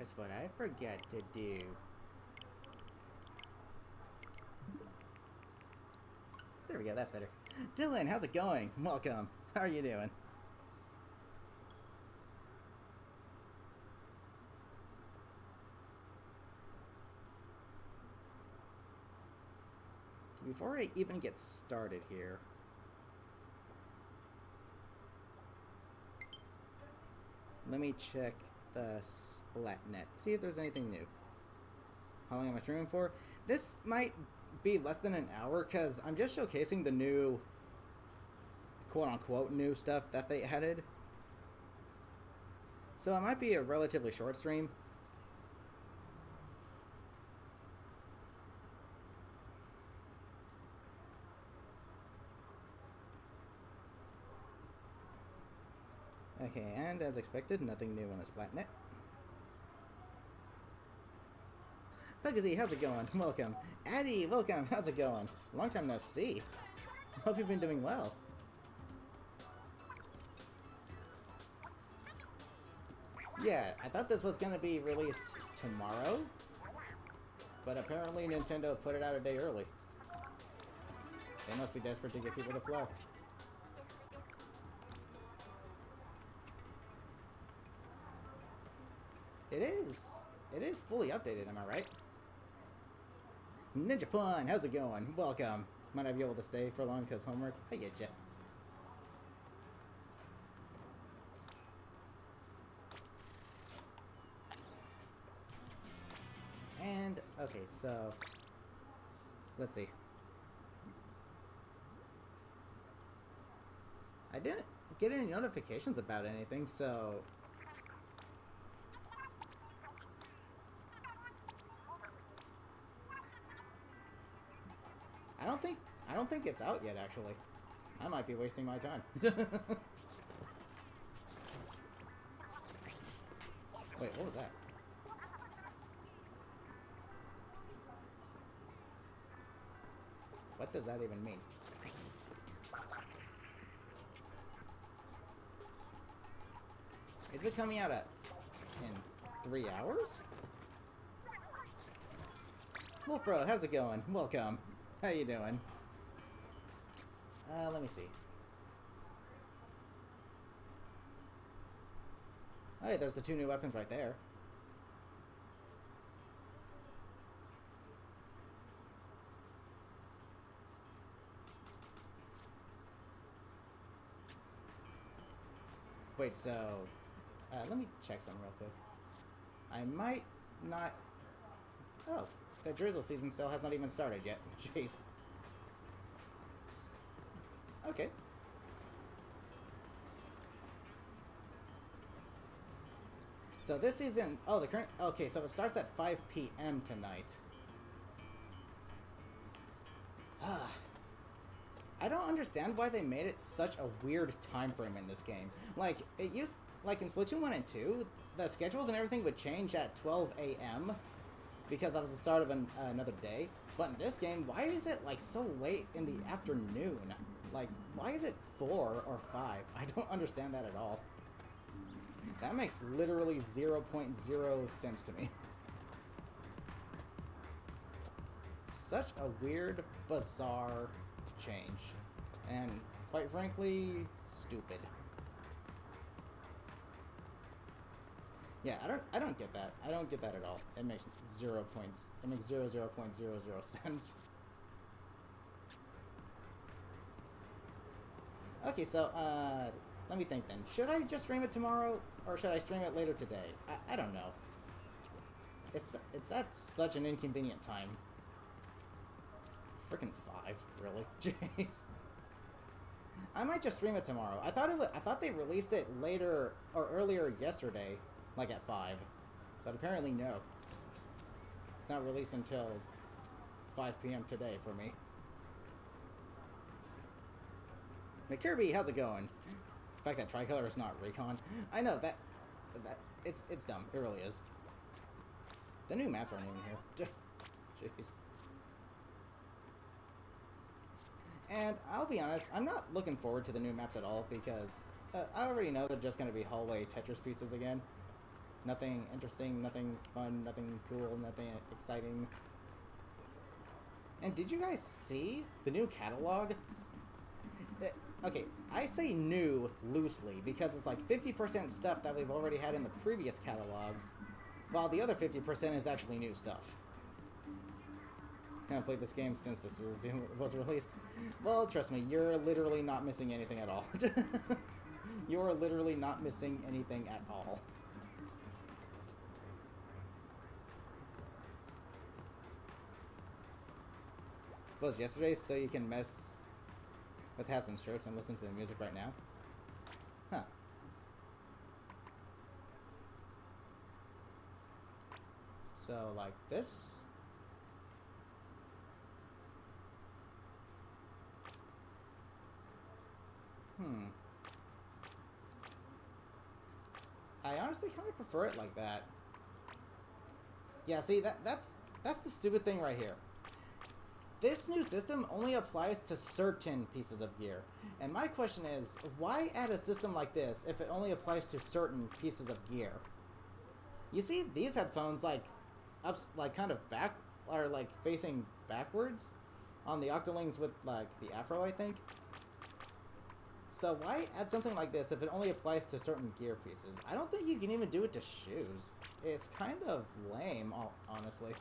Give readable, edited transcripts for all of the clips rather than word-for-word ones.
Guess what I forget to do? There we go, that's better. Dylan, how's it going? Welcome. How are you doing? Before I even get started here, let me check the Splatnet, see if there's anything new. How long am I streaming for? This might be less than an hour because I'm just showcasing the new, quote-unquote, new stuff that they added. So it might be a relatively short stream. Okay, and as expected, nothing new on the Splatnet. Bugsy, how's it going? Welcome. Addie, welcome. How's it going? Long time no see. Hope you've been doing well. Yeah, I thought this was going to be released tomorrow, but apparently Nintendo put it out a day early. They must be desperate to get people to play. It is fully updated, am I right? Ninja Pun, how's it going? Welcome. Might not be able to stay for long because homework. I get ya. And, okay, so... let's see. I didn't get any notifications about anything, so... I don't think it's out yet, actually. I might be wasting my time. Wait, what was that? What does that even mean? Is it coming out in 3 hours? Wolf Bro, how's it going? Welcome. How you doing? Let me see. Oh, yeah, there's the 2 new weapons right there. Wait, so... let me check something real quick. I might not... Oh, the Drizzle season still has not even started yet. Jeez. Okay. So this season... oh, the current... okay, so it starts at 5 p.m. tonight. I don't understand why they made it such a weird time frame in this game. Like, it used... like in Splatoon 1 and 2, the schedules and everything would change at 12 a.m. because that was the start of another day. But in this game, why is it, like, so late in the afternoon? Like, why is it 4 or 5? I don't understand that at all. That makes literally 0.0 sense to me. Such a weird, bizarre change. And, quite frankly, stupid. Yeah, I don't get that. I don't get that at all. It makes 0.00 sense. Okay, so let me think then. Should I just stream it tomorrow or should I stream it later today? I don't know. It's at such an inconvenient time. Frickin' 5, really? Jeez. I might just stream it tomorrow. I thought they released it later or earlier yesterday. Like at 5. But apparently no. It's not released until 5 p.m. today for me. McKirby, how's it going? The fact that Tricolor is not Recon. I know, that it's dumb. It really is. The new maps aren't even here. Jeez. And I'll be honest, I'm not looking forward to the new maps at all because I already know they're just going to be hallway Tetris pieces again. Nothing interesting, nothing fun, nothing cool, nothing exciting. And did you guys see the new catalog? Okay, I say new loosely because it's like 50% stuff that we've already had in the previous catalogs, while the other 50% is actually new stuff. Haven't played this game since was released. Well, trust me, you're literally not missing anything at all. You're literally not missing anything at all. Was yesterday so you can mess with hats and shirts and listen to the music right now? Huh. So, like this? I honestly kind of prefer it like that. Yeah, see, that's the stupid thing right here. This new system only applies to certain pieces of gear. And my question is, why add a system like this if it only applies to certain pieces of gear? You see these headphones like kind of back, or like facing backwards on the Octolings with like the Afro, I think. So why add something like this if it only applies to certain gear pieces? I don't think you can even do it to shoes. It's kind of lame, honestly.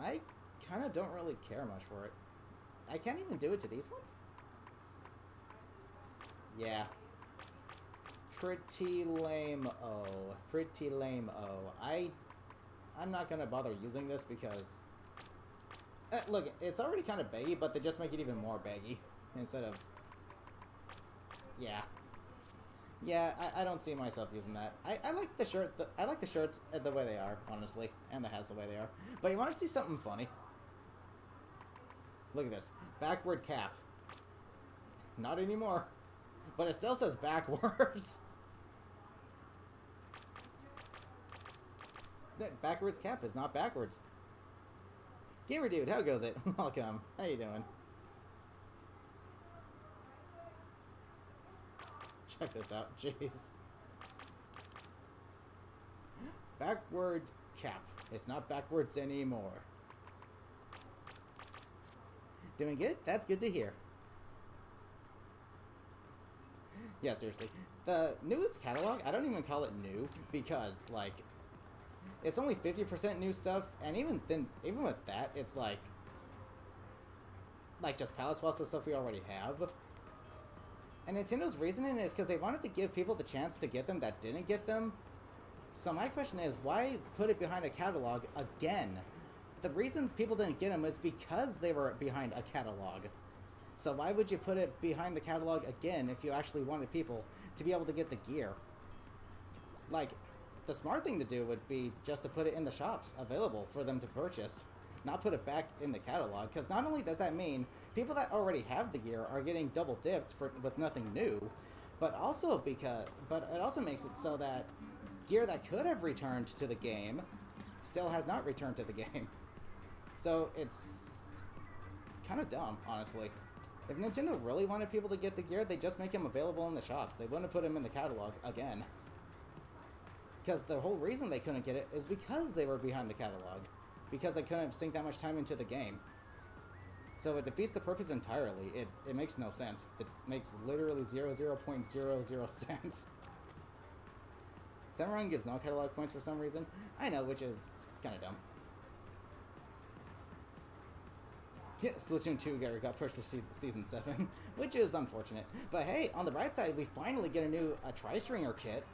I kind of don't really care much for it. I can't even do it to these ones? Yeah. Pretty lame-o. Pretty lame-o. I'm not gonna bother using this because... look, it's already kind of baggy, but they just make it even more baggy. Instead of... Yeah. Yeah, I don't see myself using that. I like the shirt. I like the shirts the way they are, honestly, and the hats the way they are. But you want to see something funny? Look at this backward cap. Not anymore, but it still says backwards. That backwards cap is not backwards. Gamer dude, how goes it? Welcome. How you doing? Check this out, jeez. Backward cap. It's not backwards anymore. Doing good? That's good to hear. Yeah, seriously. The newest catalog, I don't even call it new, because, like, it's only 50% new stuff, and even with that, it's like just palette swaps of stuff we already have. And Nintendo's reasoning is because they wanted to give people the chance to get them that didn't get them. So my question is, why put it behind a catalog again? The reason people didn't get them is because they were behind a catalog. So why would you put it behind the catalog again if you actually wanted people to be able to get the gear? Like, the smart thing to do would be just to put it in the shops available for them to purchase. Not put it back in the catalog, because not only does that mean people that already have the gear are getting double dipped with nothing new, but it also makes it so that gear that could have returned to the game still has not returned to the game. So it's kind of dumb, honestly. If Nintendo really wanted people to get the gear, they'd just make them available in the shops. They wouldn't put them in the catalog again. Because the whole reason they couldn't get it is because they were behind the catalog. Because they couldn't sink that much time into the game. So it defeats the purpose entirely. It makes no sense. It makes literally 0.00 sense. Samurai gives no catalog points for some reason. I know, which is kind of dumb. Yeah, Splatoon 2 got pushed to season 7, which is unfortunate. But hey, on the bright side, we finally get a tri-stringer kit.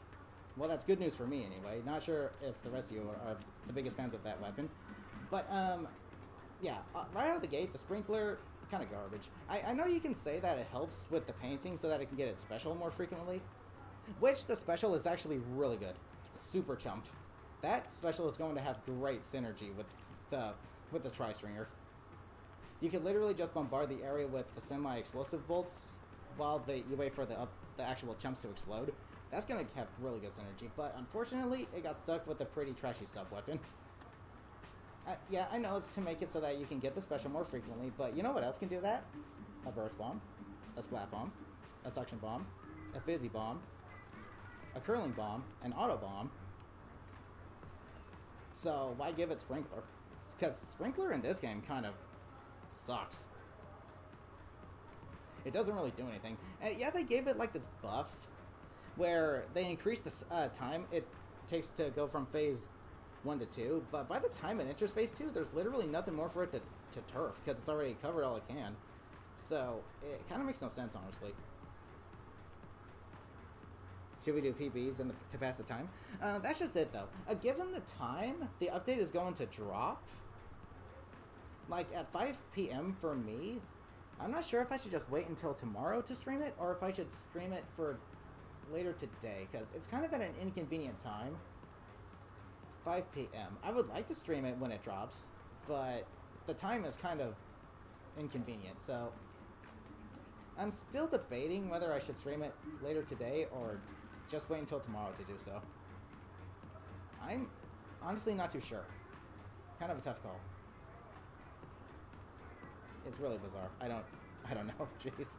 Well, that's good news for me anyway. Not sure if the rest of you are the biggest fans of that weapon. But, yeah, right out of the gate, the sprinkler, kind of garbage. I know you can say that it helps with the painting so that it can get its special more frequently, which the special is actually really good. Super chumped. That special is going to have great synergy with the tri-stringer. You can literally just bombard the area with the semi-explosive bolts while you wait for the actual chumps to explode. That's going to have really good synergy, but unfortunately, it got stuck with a pretty trashy sub-weapon. Yeah, I know it's to make it so that you can get the special more frequently, but you know what else can do that? A burst bomb, a splat bomb, a suction bomb, a fizzy bomb, a curling bomb, an auto bomb. So why give it Sprinkler? Because Sprinkler in this game kind of sucks. It doesn't really do anything. And yeah, they gave it like this buff where they increase the time it takes to go from phase 1 to 2, but by the time it enters phase 2, there's literally nothing more for it to turf, because it's already covered all it can. So it kind of makes no sense, honestly. Should we do PBs to pass the time? That's just it, though. Given the time the update is going to drop, like at 5 p.m. for me, I'm not sure if I should just wait until tomorrow to stream it, or if I should stream it for later today, because it's kind of at an inconvenient time. 5 p.m. I would like to stream it when it drops, but the time is kind of inconvenient, so I'm still debating whether I should stream it later today or just wait until tomorrow to do so. I'm honestly not too sure. Kind of a tough call. It's really bizarre. I don't know. Jeez.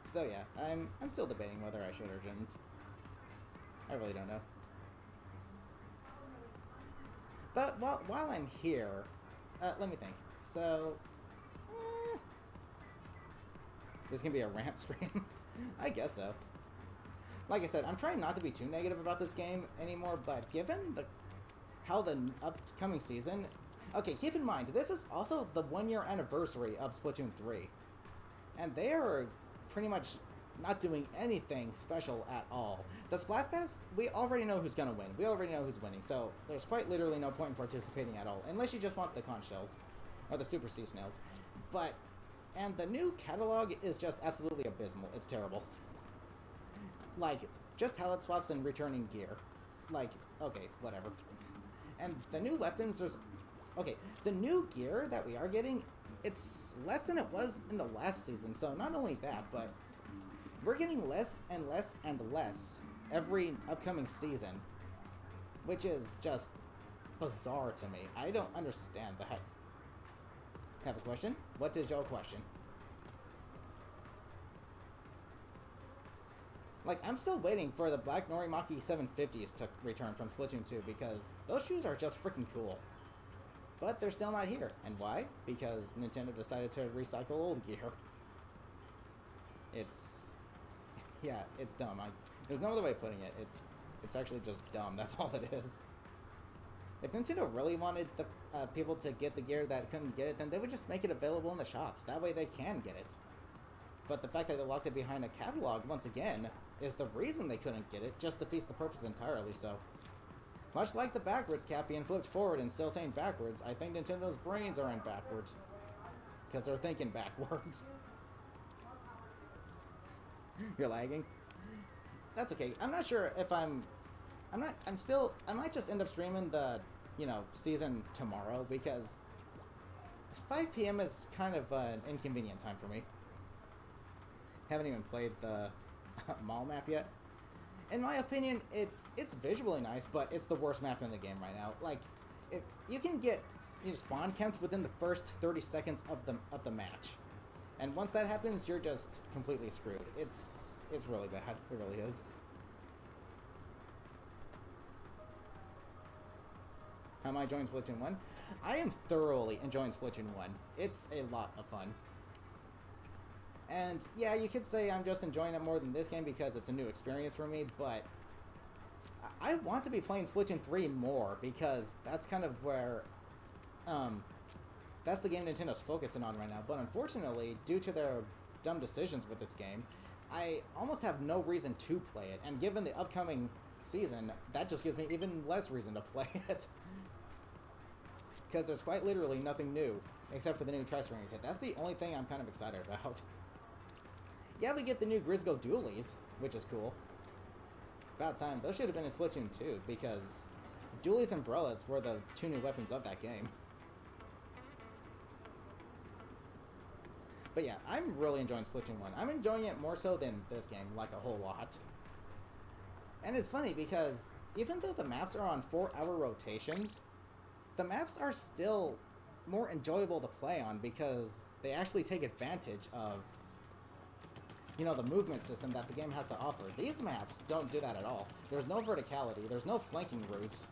So yeah, I'm still debating whether I should or shouldn't. I really don't know. But while I'm here, let me think. So, this can be a rant stream? I guess so. Like I said, I'm trying not to be too negative about this game anymore, but given how the upcoming season... Okay, keep in mind, this is also the 1-year anniversary of Splatoon 3. And they are pretty much not doing anything special at all. The Splatfest, we already know who's gonna win. We already know who's winning, so there's quite literally no point in participating at all, unless you just want the conch shells, or the super sea snails. And the new catalog is just absolutely abysmal. It's terrible. Like, just palette swaps and returning gear. Like, okay, whatever. And the new weapons, okay, the new gear that we are getting, it's less than it was in the last season, so not only that, but we're getting less and less and less every upcoming season, which is just bizarre to me. I don't understand that. Have a question? What is your question? Like, I'm still waiting for the Black Norimaki 750s to return from Splatoon 2, because those shoes are just freaking cool. But they're still not here. And why? Because Nintendo decided to recycle old gear. It's... yeah, it's dumb. There's no other way of putting it. It's actually just dumb. That's all it is. If Nintendo really wanted the people to get the gear that couldn't get it, then they would just make it available in the shops. That way they can get it. But the fact that they locked it behind a catalog, once again, is the reason they couldn't get it, just defeats the purpose entirely, so... Much like the backwards cap being flipped forward and still saying backwards, I think Nintendo's brains are in backwards. Because they're thinking backwards. You're lagging? That's okay. I'm not sure if I might just end up streaming the, season tomorrow, because 5 p.m. is kind of an inconvenient time for me. Haven't even played the mall map yet. In my opinion, it's visually nice, but it's the worst map in the game right now. Like, you can get spawn camped within the first 30 seconds of the match, and once that happens, you're just completely screwed. It's really bad. It really is. How am I enjoying Splatoon 1? I am thoroughly enjoying Splatoon 1. It's a lot of fun. And yeah, you could say I'm just enjoying it more than this game because it's a new experience for me, but I want to be playing Splatoon 3 more, because that's kind of where, that's the game Nintendo's focusing on right now. But unfortunately, due to their dumb decisions with this game, I almost have no reason to play it. And given the upcoming season, that just gives me even less reason to play it. Because there's quite literally nothing new, except for the new treasure kit. That's the only thing I'm kind of excited about. Yeah, we get the new Drizzle dualies, which is cool. About time. Those should have been in Splatoon 2, because dualies and umbrellas were the 2 new weapons of that game. But yeah, I'm really enjoying Splatoon 1. I'm enjoying it more so than this game, like a whole lot. And it's funny, because even though the maps are on 4-hour rotations, the maps are still more enjoyable to play on, because they actually take advantage of, you know, the movement system that the game has to offer. These maps don't do that at all. There's no verticality, there's no flanking routes.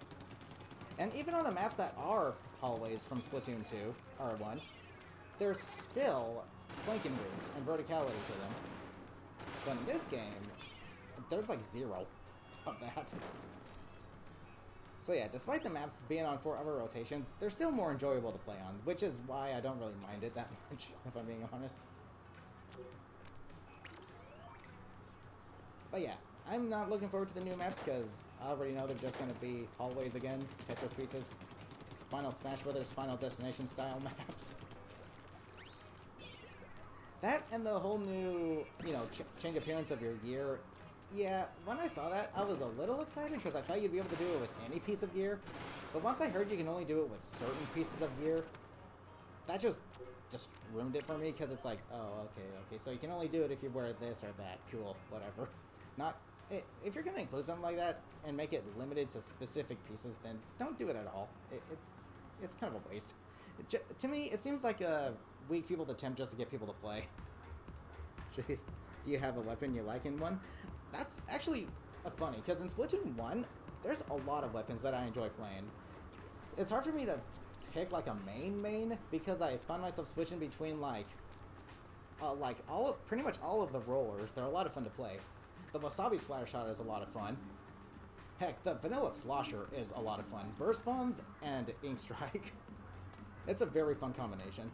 And even on the maps that are hallways from Splatoon 2, or 1, there's still flanking routes and verticality to them. But in this game, there's like zero of that. So yeah, despite the maps being on 4-hour rotations, they're still more enjoyable to play on, which is why I don't really mind it that much, if I'm being honest. But yeah, I'm not looking forward to the new maps because I already know they're just going to be hallways again, Tetris pizzas, Final Smash Brothers, Final Destination style maps. That and the whole new, you know, change appearance of your gear. Yeah, when I saw that, I was a little excited because I thought you'd be able to do it with any piece of gear. But once I heard you can only do it with certain pieces of gear, that just ruined it for me because it's like, oh, okay, so you can only do it if you wear this or that. Cool, whatever. Not if you're gonna include something like that and make it limited to specific pieces, then don't do it at all. It's kind of a waste. To me, it seems like a weak, feeble attempt just to get people to play. Jeez, do you have a weapon you like in one? That's actually funny because in Splatoon 1, there's a lot of weapons that I enjoy playing. It's hard for me to pick like a main because I find myself switching between pretty much all of the rollers. They're a lot of fun to play. The Wasabi Splatter Shot is a lot of fun. Heck, the Vanilla Slosher is a lot of fun. Burst Bombs and Ink Strike. It's a very fun combination.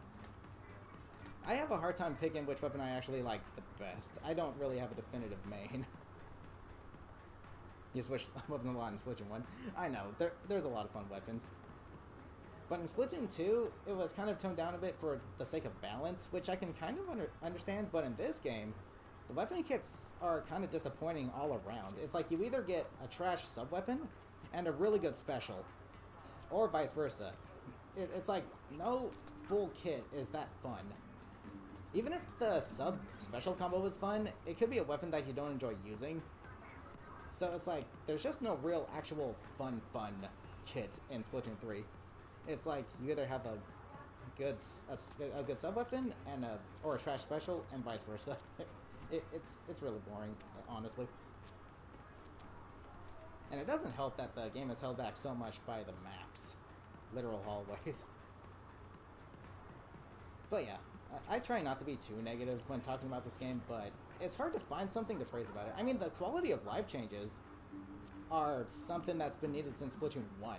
I have a hard time picking which weapon I actually like the best. I don't really have a definitive main. You switch weapons a lot in Splatoon 1. I know, there's a lot of fun weapons. But in Splatoon 2, it was kind of toned down a bit for the sake of balance, which I can kind of understand, but in this game, the weapon kits are kind of disappointing all around. It's like you either get a trash sub-weapon and a really good special, or vice versa. It's like no full kit is that fun. Even if the sub-special combo is fun, it could be a weapon that you don't enjoy using. So it's like, there's just no real actual fun kit in Splatoon 3. It's like, you either have a good sub-weapon and or a trash special, and vice versa. It's really boring, honestly. And it doesn't help that the game is held back so much by the maps. Literal hallways. But yeah, I try not to be too negative when talking about this game, but it's hard to find something to praise about it. I mean, the quality of life changes are something that's been needed since Splatoon 1.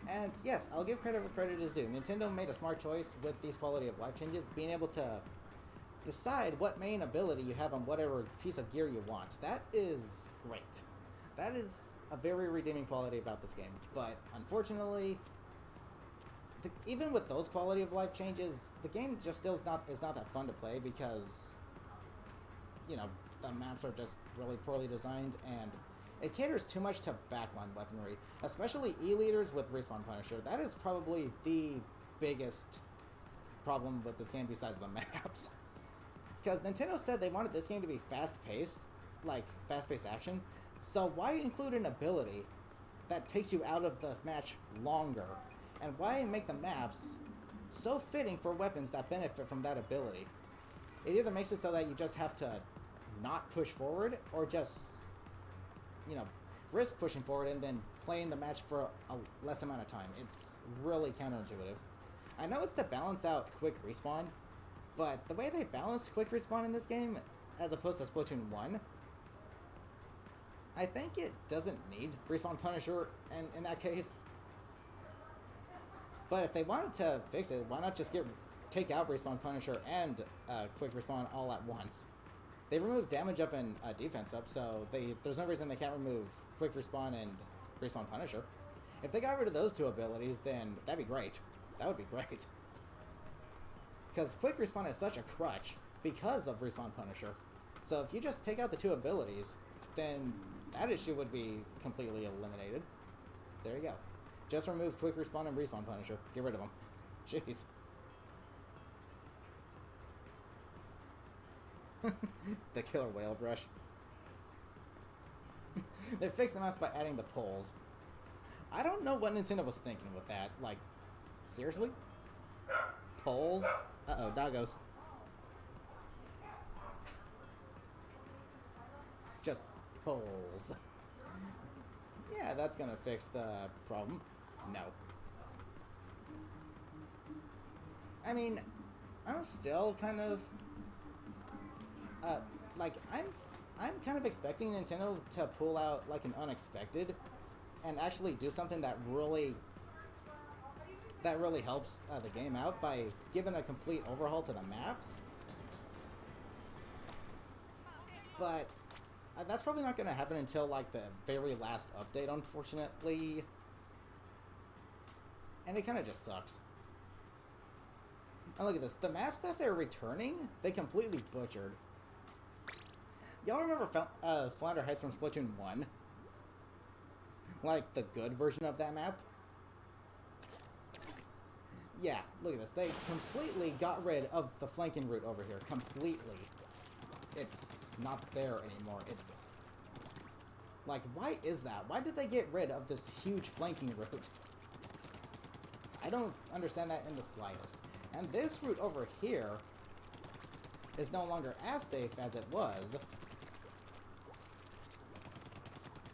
And yes, I'll give credit where credit is due. Nintendo made a smart choice with these quality of life changes, being able to decide what main ability you have on whatever piece of gear you want. That is great. That is a very redeeming quality about this game. But unfortunately, even with those quality of life changes, the game just still is not that fun to play because, you know, the maps are just really poorly designed and it caters too much to backline weaponry, especially E-leaders with Respawn Punisher. That is probably the biggest problem with this game besides the maps. Because Nintendo said they wanted this game to be fast-paced, like fast-paced action, so why include an ability that takes you out of the match longer? And why make the maps so fitting for weapons that benefit from that ability? It either makes it so that you just have to not push forward, or just, you know, risk pushing forward and then playing the match for a less amount of time. It's really counterintuitive. I know it's to balance out quick respawn, but the way they balanced quick respawn in this game, as opposed to Splatoon 1, I think it doesn't need Respawn Punisher in that case. But if they wanted to fix it, why not just take out Respawn Punisher and quick respawn all at once? They removed damage up and defense up, so there's no reason they can't remove quick respawn and Respawn Punisher. If they got rid of those two abilities, then that'd be great. That would be great. Because quick respawn is such a crutch because of Respawn Punisher. So if you just take out the two abilities, then that issue would be completely eliminated. There you go. Just remove quick respawn and Respawn Punisher. Get rid of them. Jeez. The killer whale brush. They fixed the maps by adding the poles. I don't know what Nintendo was thinking with that. Like, seriously? Poles? Uh-oh, doggos. just pulls. Yeah, that's gonna fix the problem. No. I mean, I'm still kind of like I'm kind of expecting Nintendo to pull out like an unexpected and actually do something that really helps the game out by giving a complete overhaul to the maps. But that's probably not going to happen until like the very last update, unfortunately. And it kind of just sucks. And look at this. The maps that they're returning, they completely butchered. Y'all remember Flounder Heights from Splatoon 1? Like, the good version of that map? Yeah, look at this. They completely got rid of the flanking route over here. Completely. It's not there anymore. It's... like, why is that? Why did they get rid of this huge flanking route? I don't understand that in the slightest. And this route over here is no longer as safe as it was,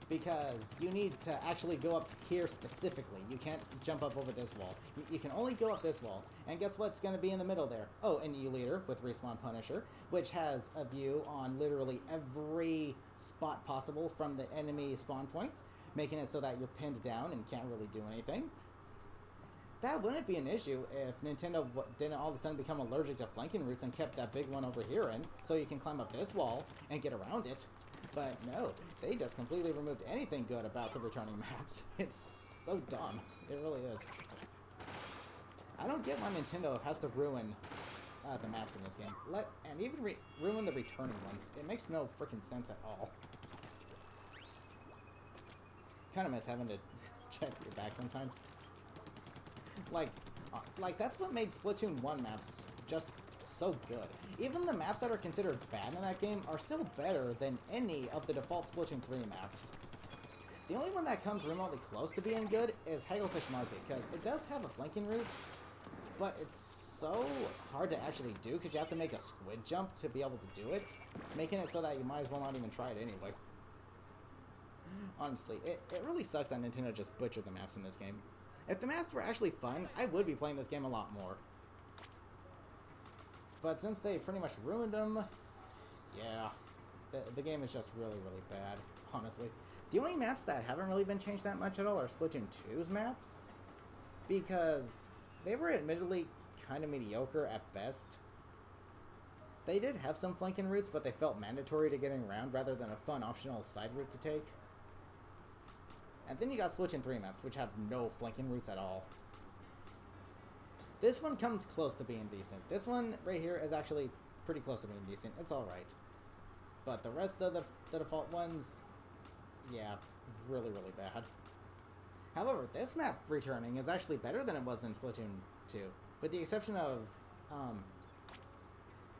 because you need to actually go up here specifically. You can't jump up over this wall. You can only go up this wall. And guess what's going to be in the middle there? Oh, an E-Leader with Respawn Punisher, which has a view on literally every spot possible from the enemy spawn points, making it so that you're pinned down and can't really do anything. That wouldn't be an issue if Nintendo didn't all of a sudden become allergic to flanking routes and kept that big one over here in, so you can climb up this wall and get around it. But no, they just completely removed anything good about the returning maps. It's so dumb. It really is. I don't get why Nintendo has to ruin the maps in this game. And even ruin the returning ones. It makes no freaking sense at all. Kind of miss having to check your back sometimes. Like that's what made Splatoon 1 maps just so good. Even the maps that are considered bad in that game are still better than any of the default Splatoon 3 maps. The only one that comes remotely close to being good is Hagglefish Market, because it does have a flanking route, but it's so hard to actually do because you have to make a squid jump to be able to do it, making it so that you might as well not even try it anyway. Honestly, it really sucks that Nintendo just butchered the maps in this game. If the maps were actually fun, I would be playing this game a lot more. But since they pretty much ruined them, yeah, the game is just really, really bad, honestly. The only maps that haven't really been changed that much at all are Splatoon 2's maps, because they were admittedly kind of mediocre at best. They did have some flanking routes, but they felt mandatory to getting around rather than a fun optional side route to take. And then you got Splatoon 3 maps, which have no flanking routes at all. This one comes close to being decent. This one right here is actually pretty close to being decent. It's alright. But the rest of the default ones, yeah, really, really bad. However, this map returning is actually better than it was in Splatoon 2, with the exception of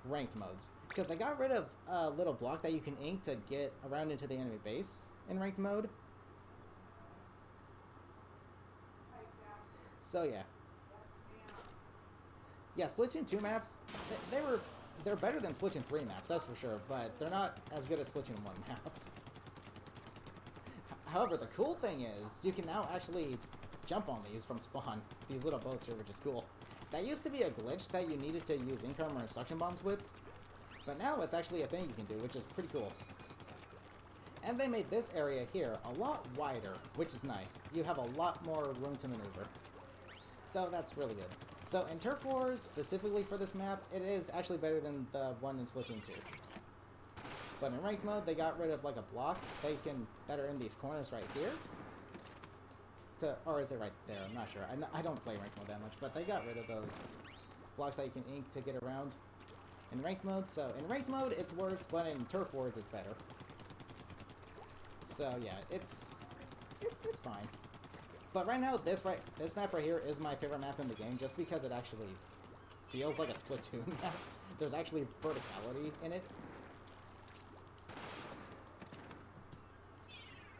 ranked modes. Because they got rid of a little block that you can ink to get around into the enemy base in ranked mode. So yeah. Yeah, Splatoon 2 maps, they're better than Splatoon 3 maps, that's for sure, but they're not as good as Splatoon 1 maps. However, the cool thing is, you can now actually jump on these from spawn, these little boats here, which is cool. That used to be a glitch that you needed to use ink armor and suction bombs with, but now it's actually a thing you can do, which is pretty cool. And they made this area here a lot wider, which is nice. You have a lot more room to maneuver. So that's really good. So in Turf Wars, specifically for this map, it is actually better than the one in Splatoon 2. But in ranked mode, they got rid of like a block that are in these corners right here. Or is it right there? I'm not sure. I don't play ranked mode that much, but they got rid of those blocks that you can ink to get around in ranked mode. So in ranked mode, it's worse, but in Turf Wars, it's better. So yeah, it's fine. But right now, this map right here is my favorite map in the game, just because it actually feels like a Splatoon map. There's actually verticality in it.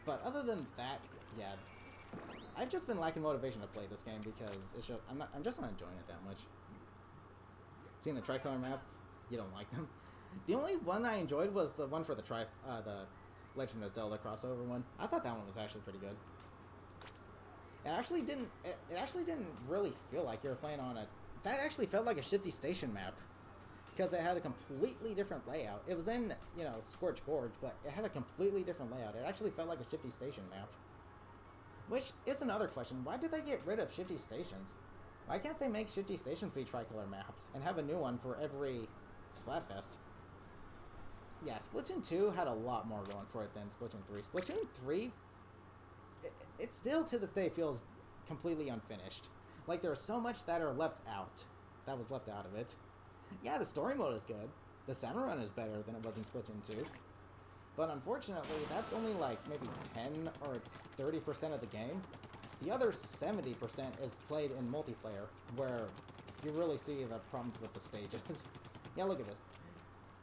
But other than that, yeah, I've just been lacking motivation to play this game because it's just I'm just not enjoying it that much. Seeing the tricolor map, you don't like them. The only one I enjoyed was the one for the Legend of Zelda crossover one. I thought that one was actually pretty good. It actually didn't. It actually didn't really feel like you were playing on a. That actually felt like a Shifty Station map, because it had a completely different layout. It was in, you know, Scorch Gorge, but it had a completely different layout. It actually felt like a Shifty Station map. Which is another question. Why did they get rid of Shifty Stations? Why can't they make Shifty Stations be tricolor maps and have a new one for every Splatfest? Yeah, Splatoon 2 had a lot more going for it than Splatoon 3. Splatoon 3, it still to this day feels completely unfinished. Like there's so much that are left out. That was left out of it. Yeah, the story mode is good. The salmon run is better than it was in Splatoon 2. But unfortunately, that's only like maybe 10 or 30% of the game. The other 70% is played in multiplayer, where you really see the problems with the stages. Yeah, look at this.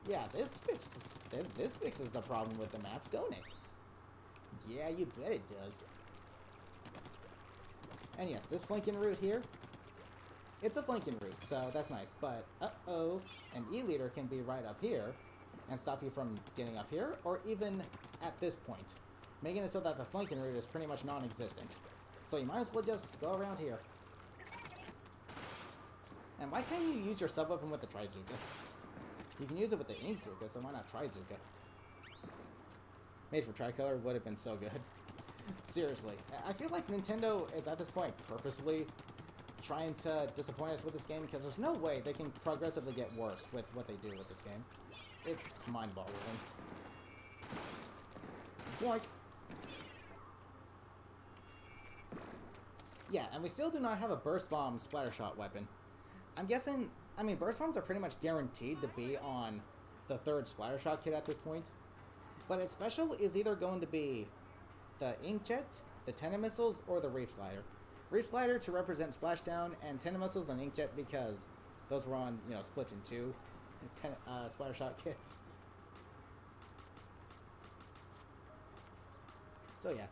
Yeah, this fixes the problem with the maps, don't it? Yeah, you bet it does. And yes, this flanking route here, it's a flanking route, so that's nice. But, uh-oh, an E-leader can be right up here and stop you from getting up here, or even at this point, making it so that the flanking route is pretty much non-existent. So you might as well just go around here. And why can't you use your sub-weapon with the Trizuka? You can use it with the Inkzuka, so why not Trizuka? Made for Tricolor would have been so good. Seriously, I feel like Nintendo is at this point purposely trying to disappoint us with this game, because there's no way they can progressively get worse with what they do with this game. It's mind-boggling. Boink! Yeah, and we still do not have a Burst Bomb Splattershot weapon. I'm guessing, I mean, Burst Bombs are pretty much guaranteed to be on the third Splattershot kit at this point. But its special is either going to be the Inkjet, the Tenno Missiles, or the Reef Slider. Reef Slider to represent Splashdown, and Tenno Missiles and Inkjet because those were on, you know, Splatoon 2 Splattershot kits. So yeah.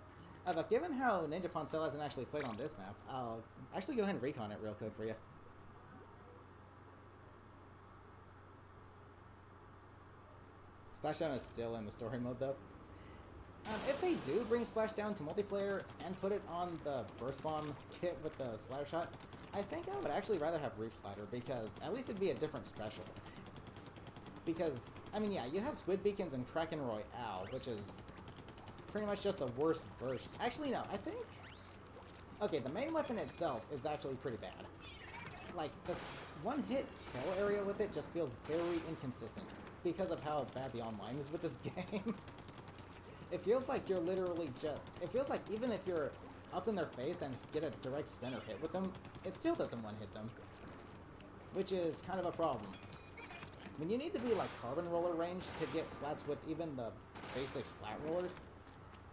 But given how Ninja Poncel hasn't actually played on this map, I'll actually go ahead and recon it real quick for you. Splashdown is still in the story mode though. If they do bring Splashdown to multiplayer and put it on the Burst Bomb kit with the Splattershot, I think I would actually rather have Reef Slider, because at least it'd be a different special. Because, I mean, yeah, you have Squid Beacons and Kraken Royale, which is pretty much just a worse version. Actually, no, I think... Okay, the main weapon itself is actually pretty bad. Like, this one-hit kill area with it just feels very inconsistent because of how bad the online is with this game. It feels like you're literally just... It feels like even if you're up in their face and get a direct center hit with them, it still doesn't one-hit them. Which is kind of a problem. When you need to be like Carbon Roller range to get splats with even the basic splat rollers,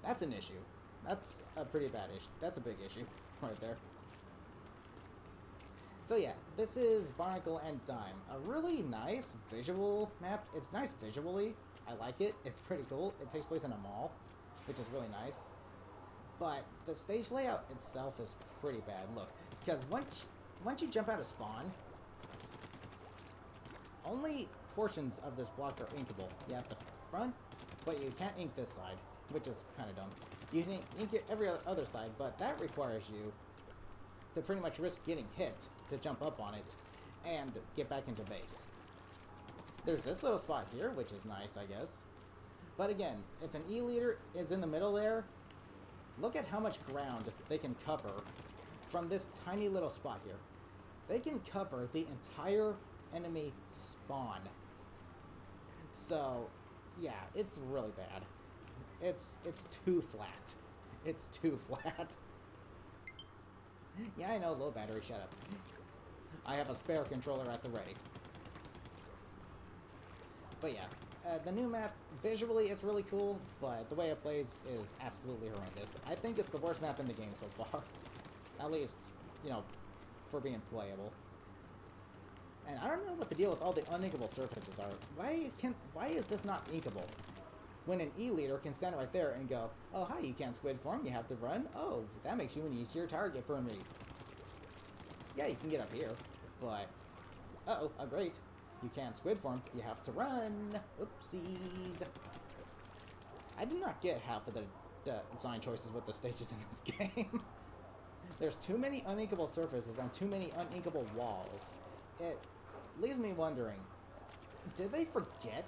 that's an issue. That's a pretty bad issue. That's a big issue right there. So yeah, this is Barnacle and Dime. A really nice visual map. It's nice visually. I like it. It's pretty cool. It takes place in a mall, which is really nice. But the stage layout itself is pretty bad. Look, it's because once you jump out of spawn, only portions of this block are inkable. You have the front, but you can't ink this side, which is kind of dumb. You can ink it every other side, but that requires you to pretty much risk getting hit to jump up on it and get back into base. There's this little spot here, which is nice, I guess. But again, if an E-leader is in the middle there, look at how much ground they can cover from this tiny little spot here. They can cover the entire enemy spawn. So, yeah, it's really bad. It's too flat. It's too flat. Yeah, I know, low battery, shut up. I have a spare controller at the ready. But yeah, the new map, visually it's really cool, but the way it plays is absolutely horrendous. I think it's the worst map in the game so far. At least, you know, for being playable. And I don't know what the deal with all the uninkable surfaces are. Why is this not inkable? When an E-leader can stand right there and go, oh hi, you can't squid form, you have to run? Oh, that makes you an easier target for me. Yeah, you can get up here, but... Uh-oh, great. You can't squid form, you have to run. Oopsies. I do not get half of the design choices with the stages in this game. There's too many uninkable surfaces and too many uninkable walls. It leaves me wondering, did they forget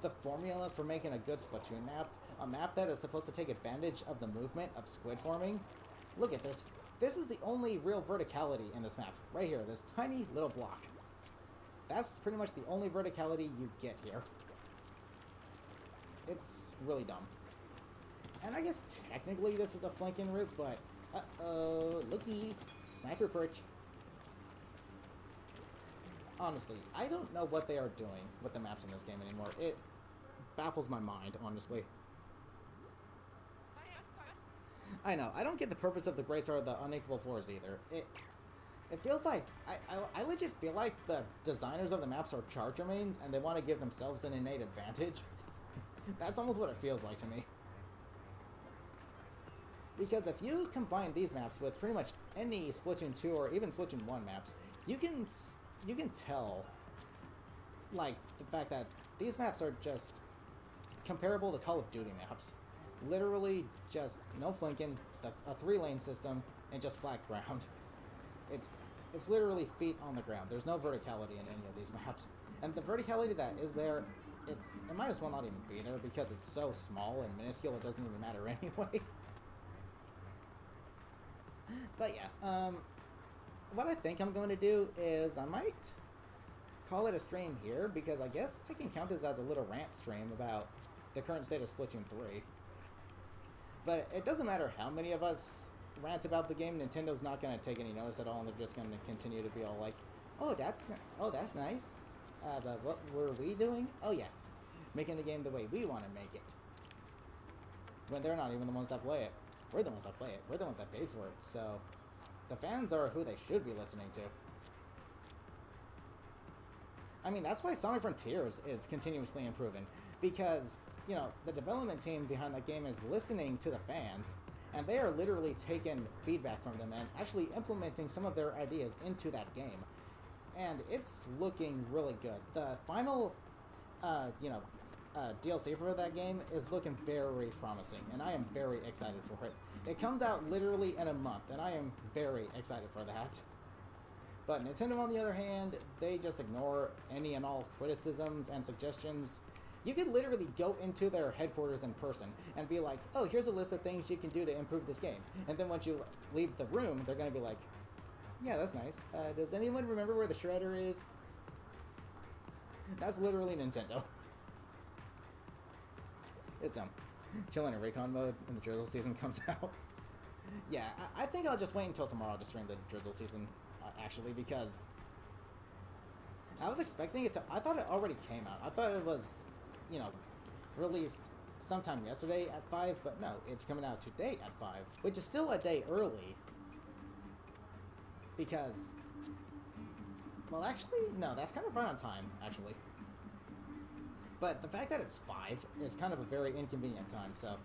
the formula for making a good Splatoon map? A map that is supposed to take advantage of the movement of squid forming? Look at this. This is the only real verticality in this map. Right here, this tiny little block. That's pretty much the only verticality you get here. It's really dumb. And I guess technically this is a flanking route, but uh-oh, looky. Sniper perch. Honestly, I don't know what they are doing with the maps in this game anymore. It baffles my mind, honestly. I know, I don't get the purpose of the Greats or the unequal floors either. It feels like, I legit feel like the designers of the maps are charger mains and they want to give themselves an innate advantage. That's almost what it feels like to me. Because if you combine these maps with pretty much any Splatoon 2 or even Splatoon 1 maps, you can tell, like, the fact that these maps are just comparable to Call of Duty maps. Literally just no flanking, a 3-lane system, and just flat ground. It's literally feet on the ground. There's no verticality in any of these maps. And the verticality that is there, it might as well not even be there because it's so small and minuscule it doesn't even matter anyway. But yeah, what I think I'm going to do is I might call it a stream here because I guess I can count this as a little rant stream about the current state of Splatoon 3. But it doesn't matter how many of us rant about the game, Nintendo's not going to take any notice at all, and they're just going to continue to be all like, oh, that's nice. But what were we doing? Oh yeah, making the game the way we want to make it. When they're not even the ones that play it. We're the ones that play it. We're the ones that pay for it. So the fans are who they should be listening to. I mean, that's why Sonic Frontiers is continuously improving. Because, you know, the development team behind that game is listening to the fans. And they are literally taking feedback from them and actually implementing some of their ideas into that game. And it's looking really good. The final, DLC for that game is looking very promising, and I am very excited for it. It comes out literally in a month, and I am very excited for that. But Nintendo, on the other hand, they just ignore any and all criticisms and suggestions. You could literally go into their headquarters in person and be like, oh, here's a list of things you can do to improve this game. And then once you leave the room, they're going to be like, yeah, that's nice. Does anyone remember where the shredder is? That's literally Nintendo. It's chilling in Recon mode when the Drizzle season comes out. Yeah, I think I'll just wait until tomorrow to stream the Drizzle season, actually, because I was expecting it to... I thought it already came out. I thought it was, released sometime yesterday at 5, but no, it's coming out today at 5, which is still a day early. Because... Well, actually, no, that's kind of right on time, actually. But the fact that it's 5 is kind of a very inconvenient time, so...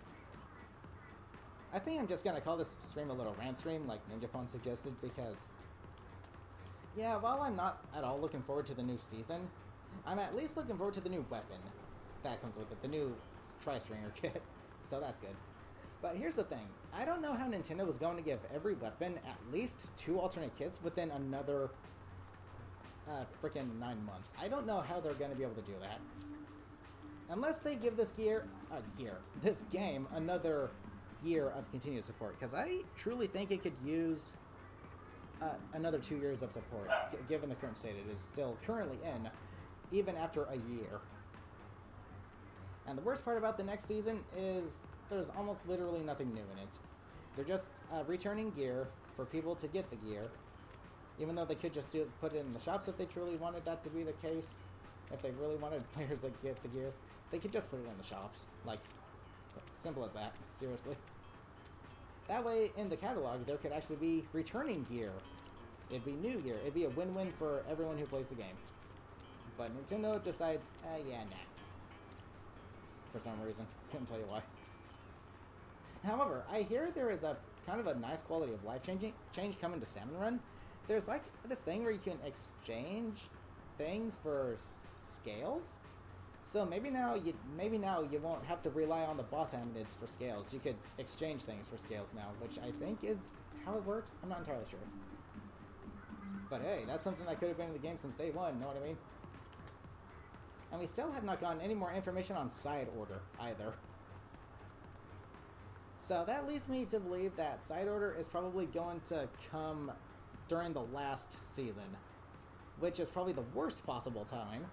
I think I'm just gonna call this stream a little rant stream, like NinjaPon suggested, because... Yeah, while I'm not at all looking forward to the new season, I'm at least looking forward to the new weapon that comes with it, the new Tri-Stringer kit, so that's good. But here's the thing, I don't know how Nintendo was going to give every weapon at least 2 alternate kits within another... freaking 9 months. I don't know how they're gonna be able to do that. Unless they give this this game another year of continued support, because I truly think it could use another 2 years of support, given the current state it is still currently in, even after a year. And the worst part about the next season is there's almost literally nothing new in it. They're just returning gear for people to get the gear, even though they could just put it in the shops if they truly wanted that to be the case. If they really wanted players to get the gear, they could just put it in the shops. Like, simple as that, seriously. That way, in the catalog, there could actually be returning gear. It'd be new gear. It'd be a win-win for everyone who plays the game. But Nintendo decides, yeah, nah. For some reason. Couldn't tell you why. However, I hear there is a kind of a nice quality of life change coming to Salmon Run. There's like this thing where you can exchange things for scales. So maybe now you won't have to rely on the boss amenities for scales. You could exchange things for scales now, which I think is how it works. I'm not entirely sure. But hey, that's something that could have been in the game since day one, know what I mean? And we still have not gotten any more information on side order, either. So that leads me to believe that side order is probably going to come during the last season, which is probably the worst possible time,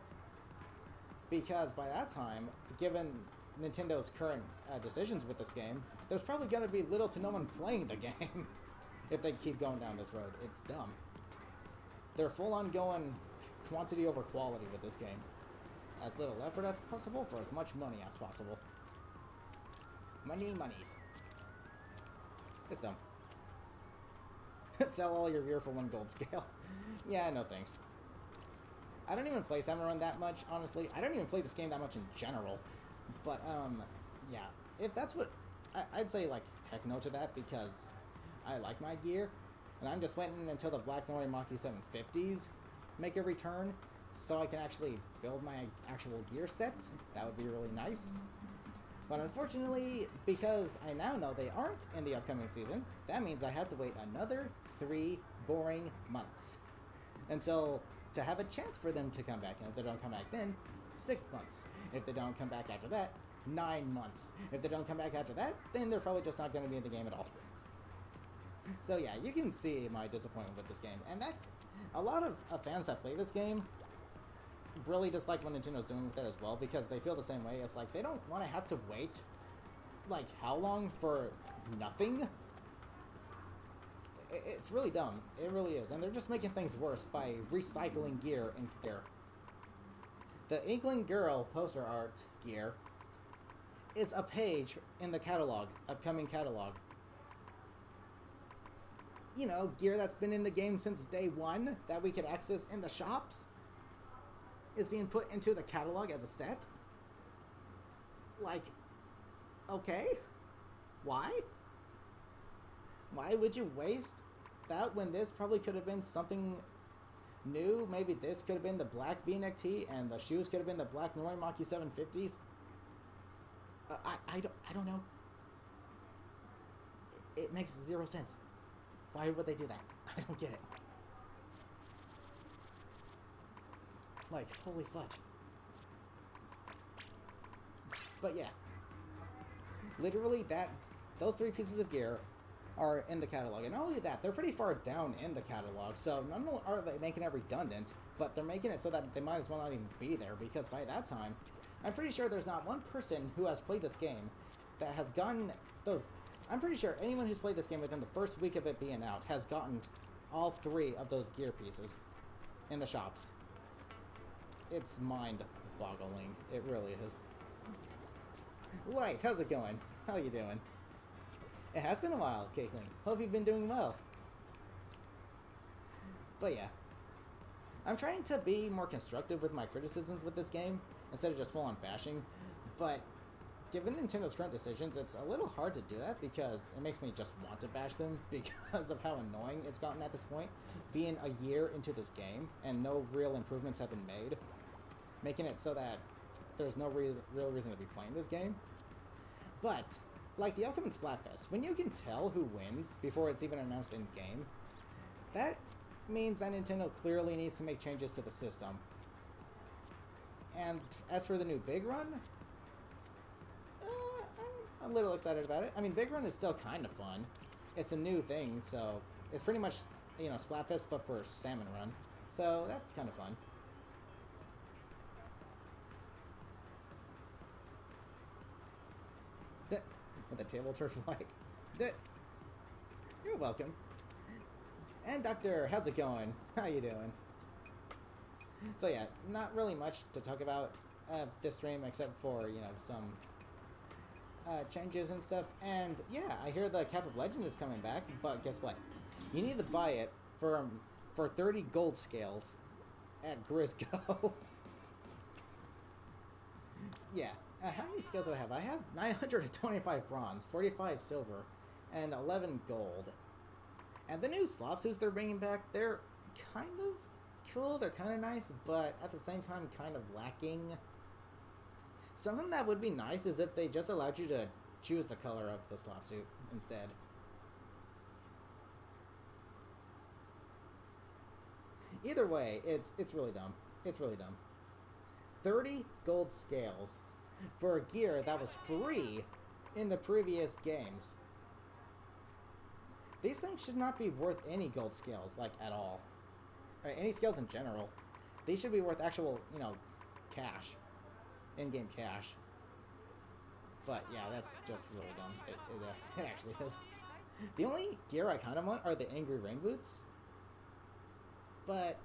because by that time, given Nintendo's current decisions with this game, there's probably going to be little to no one playing the game if they keep going down this road. It's dumb. They're full-on going quantity over quality with this game. As little effort as possible for as much money as possible. Monies. It's dumb. Sell all your gear for 1 gold scale. Yeah, no thanks. I don't even play Salmon Run that much, honestly. I don't even play this game that much in general. But, yeah. If that's what... I'd say, like, heck no to that, because I like my gear. And I'm just waiting until the Black Norimaki 750s make a return, so I can actually build my actual gear set. That would be really nice. But unfortunately, because I now know they aren't in the upcoming season, that means I have to wait another 3 boring months until to have a chance for them to come back. And if they don't come back then, 6 months. If they don't come back after that, 9 months. If they don't come back after that, then they're probably just not going to be in the game at all. So yeah, you can see my disappointment with this game. And that a lot of fans that play this game really dislike what Nintendo's doing with it as well, because they feel the same way. It's like they don't want to have to wait, like, how long for nothing? It's really dumb. It really is. And they're just making things worse by recycling gear into gear. The Inkling Girl poster art gear is a page in the catalog, upcoming catalog. You know, gear that's been in the game since day one, that we could access in the shops, is being put into the catalog as a set? Like, okay? Why? Why would you waste that when this probably could have been something new? Maybe this could have been the black V-neck tee, and the shoes could have been the black Norimaki 750s? I don't know. It makes 0 sense. Why would they do that? I don't get it. Like, holy fudge. But yeah. Literally, those 3 pieces of gear are in the catalog. And not only that, they're pretty far down in the catalog. So not only are they making it redundant, but they're making it so that they might as well not even be there. Because by that time, I'm pretty sure there's not one person who has played this game that has gotten those... I'm pretty sure anyone who's played this game within the first week of it being out has gotten all 3 of those gear pieces in the shops. It's mind-boggling. It really is. Light, how's it going? How you doing? It has been a while, Cakeling. Hope you've been doing well. But yeah. I'm trying to be more constructive with my criticisms with this game, instead of just full-on bashing, but given Nintendo's current decisions, it's a little hard to do that because it makes me just want to bash them because of how annoying it's gotten at this point, being a year into this game and no real improvements have been made, making it so that there's no real reason to be playing this game. But, like the upcoming Splatfest, when you can tell who wins before it's even announced in-game, that means that Nintendo clearly needs to make changes to the system. And as for the new Big Run, I'm a little excited about it. I mean, Big Run is still kind of fun. It's a new thing, so it's pretty much, you know, Splatfest, but for Salmon Run. So that's kind of fun. With the table turf like. You're welcome. And Doctor, how's it going? How you doing? So yeah, not really much to talk about this stream except for, you know, some changes and stuff. And yeah, I hear the Cap of Legend is coming back, but guess what? You need to buy it for 30 gold scales at Grizzco. Yeah. How many scales do I have? I have 925 bronze, 45 silver, and 11 gold. And the new slop suits they're bringing back, they're kind of cool, they're kind of nice, but at the same time kind of lacking. Something that would be nice is if they just allowed you to choose the color of the slop suit instead. Either way, it's really dumb. It's really dumb. 30 gold scales for a gear that was free in the previous games. These things should not be worth any gold scales, like, at all. Or any scales in general. These should be worth actual, you know, cash. In-game cash. But, yeah, that's just really dumb. It actually is. The only gear I kind of want are the Angry Rain Boots. But,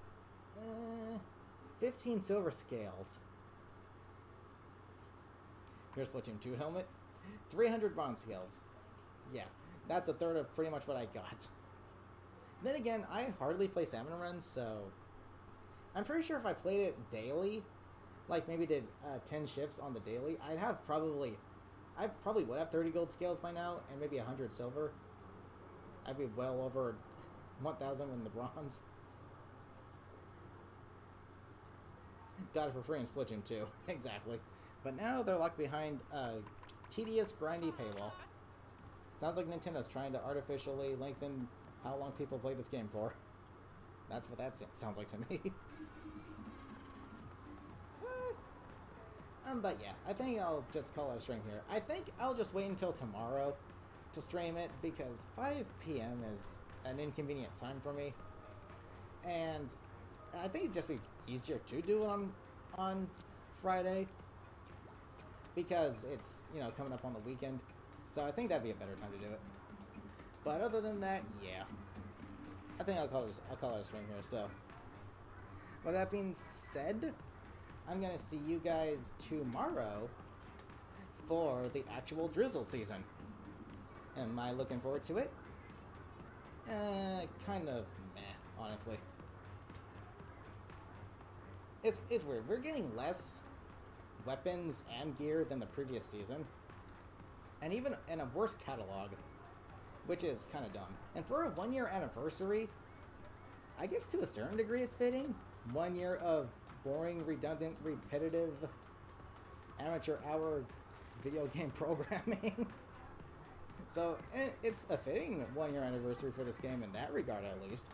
15 silver scales. Here's Splatoon 2 helmet. 300 bronze scales. Yeah, that's a third of pretty much what I got. Then again, I hardly play salmon runs, so I'm pretty sure if I played it daily, like maybe did 10 shifts on the daily, I probably would have 30 gold scales by now, and maybe 100 silver. I'd be well over 1,000 in the bronze. Got it for free in Splatoon 2, exactly. But now they're locked behind a tedious, grindy paywall. Sounds like Nintendo's trying to artificially lengthen how long people play this game for. That's what that sounds like to me. But yeah, I think I'll just call it a stream here. I think I'll just wait until tomorrow to stream it, because 5 p.m. is an inconvenient time for me. And I think it'd just be easier to do it on Friday, because it's, you know, coming up on the weekend. So I think that'd be a better time to do it. But other than that, yeah, I think I'll call it a stream here. So with that being said, I'm gonna see you guys tomorrow for the actual Drizzle season. Am I looking forward to it? Kind of meh, honestly. It's weird. We're getting less weapons and gear than the previous season, and even in a worse catalog, which is kind of dumb. And for a 1-year anniversary, I guess to a certain degree it's fitting. 1 year of boring, redundant, repetitive, amateur hour video game programming. So it's a fitting 1-year anniversary for this game in that regard, at least.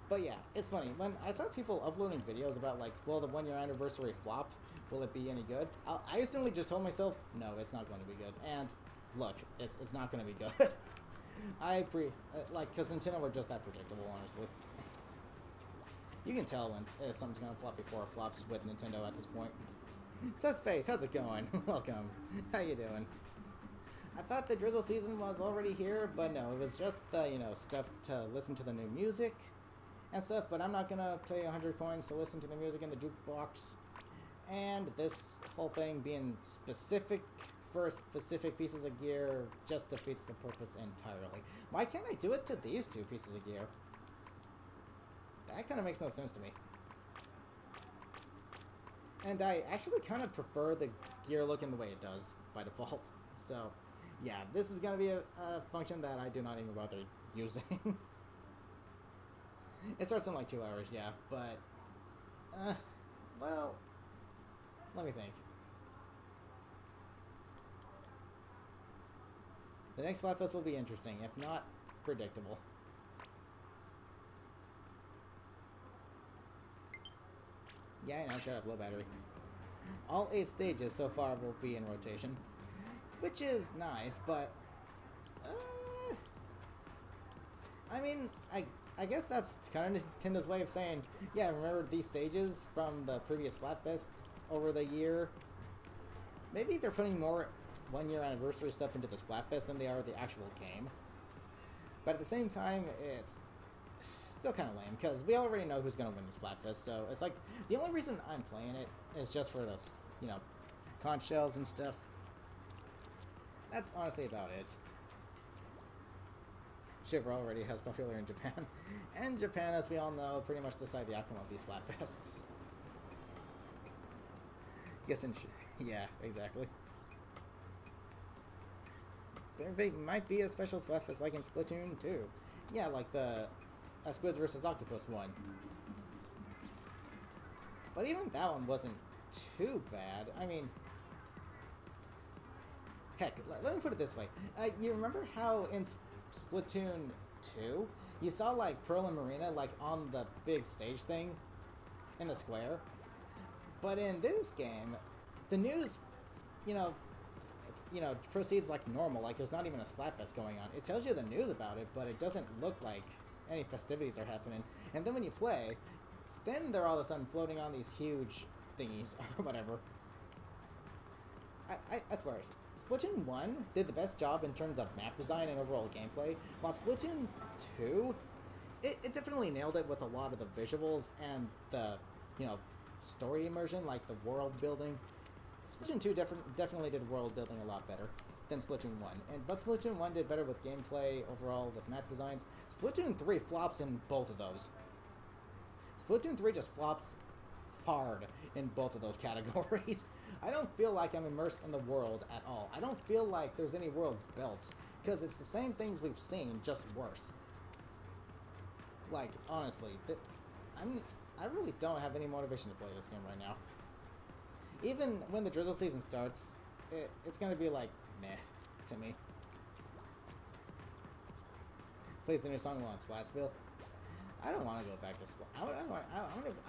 But yeah, it's funny. When I saw people uploading videos about, like, well, the 1-year anniversary flop, will it be any good? I instantly just told myself, no, it's not going to be good. And look, it's not going to be good. Because Nintendo were just that predictable, honestly. You can tell when if something's going to flop before it flops with Nintendo at this point. So Space, how's it going? Welcome. How you doing? I thought the Drizzle season was already here, but no, it was just the, you know, stuff to listen to the new music and stuff, but I'm not gonna pay 100 coins to listen to the music in the jukebox. And this whole thing being specific for specific pieces of gear just defeats the purpose entirely. Why can't I do it to these two pieces of gear? That kind of makes no sense to me. And I actually kind of prefer the gear looking the way it does by default. So, yeah, this is going to be a function that I do not even bother using. It starts in like 2 hours, yeah, but, well, let me think. The next Splatfest will be interesting, if not predictable. Yeah, I know, shut up, low battery. All 8 stages so far will be in rotation, which is nice, but, I mean, I guess that's kind of Nintendo's way of saying, yeah, remember these stages from the previous Splatfest over the year? Maybe they're putting more 1-year anniversary stuff into the Splatfest than they are the actual game. But at the same time, it's still kind of lame, because we already know who's going to win the Splatfest, so it's like, the only reason I'm playing it is just for this, you know, conch shells and stuff. That's honestly about it. Shiver already has popular in Japan, and Japan, as we all know, pretty much decide the outcome of these Splatfests. Guessing, yeah, exactly. There might be a special Splatfest like in Splatoon 2. Yeah, like the Squids vs. Octopus one. But even that one wasn't too bad. I mean, heck, let me put it this way. You remember how in Splatoon 2, you saw, like, Pearl and Marina, like, on the big stage thing in the square? But in this game, the news, you know, proceeds like normal. Like, there's not even a Splatfest going on. It tells you the news about it, but it doesn't look like any festivities are happening. And then when you play, then they're all of a sudden floating on these huge thingies or whatever. I swear, Splatoon 1 did the best job in terms of map design and overall gameplay, while Splatoon 2, it definitely nailed it with a lot of the visuals and the, story immersion, like the world building. Splatoon 2 definitely did world building a lot better than Splatoon 1. But Splatoon 1 did better with gameplay overall, with map designs. Splatoon 3 flops in both of those. Splatoon 3 just flops hard in both of those categories. I don't feel like I'm immersed in the world at all. I don't feel like there's any world built, because it's the same things we've seen, just worse. Like, honestly, I really don't have any motivation to play this game right now. Even when the Drizzle season starts, it's gonna be like, meh, to me. Plays the new song on Splatsville. I don't want to go back to I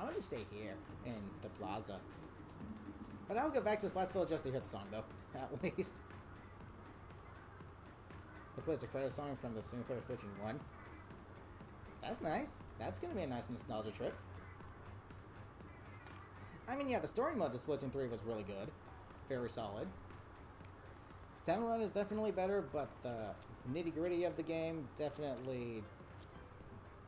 want to stay here in the plaza. But I'll go back to Splatsville just to hear the song, though, at least. It plays a credit song from the single player Splatoon 1. That's nice. That's gonna be a nice nostalgia trip. I mean, yeah, the story mode of Splatoon 3 was really good. Very solid. Salmon Run is definitely better, but the nitty-gritty of the game, definitely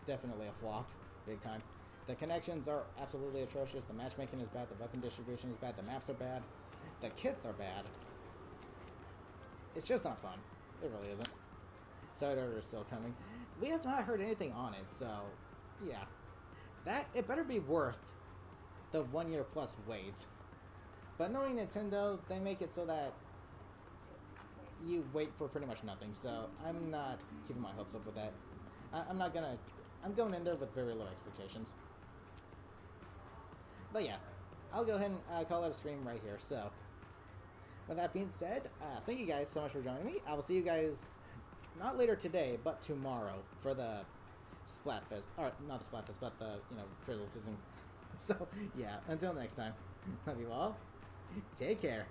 a flop. Big time. The connections are absolutely atrocious. The matchmaking is bad. The weapon distribution is bad. The maps are bad. The kits are bad. It's just not fun. It really isn't. Side order is still coming. We have not heard anything on it, so yeah. It better be worth the 1 year plus wait. But knowing Nintendo, they make it so that you wait for pretty much nothing, so I'm not keeping my hopes up with that. I'm going in there with very low expectations. But yeah, I'll go ahead and call it a stream right here. So, with that being said, thank you guys so much for joining me. I will see you guys not later today, but tomorrow for the Splatfest. Or, not the Splatfest, but the, Drizzle season. So, yeah, until next time, love you all. Take care.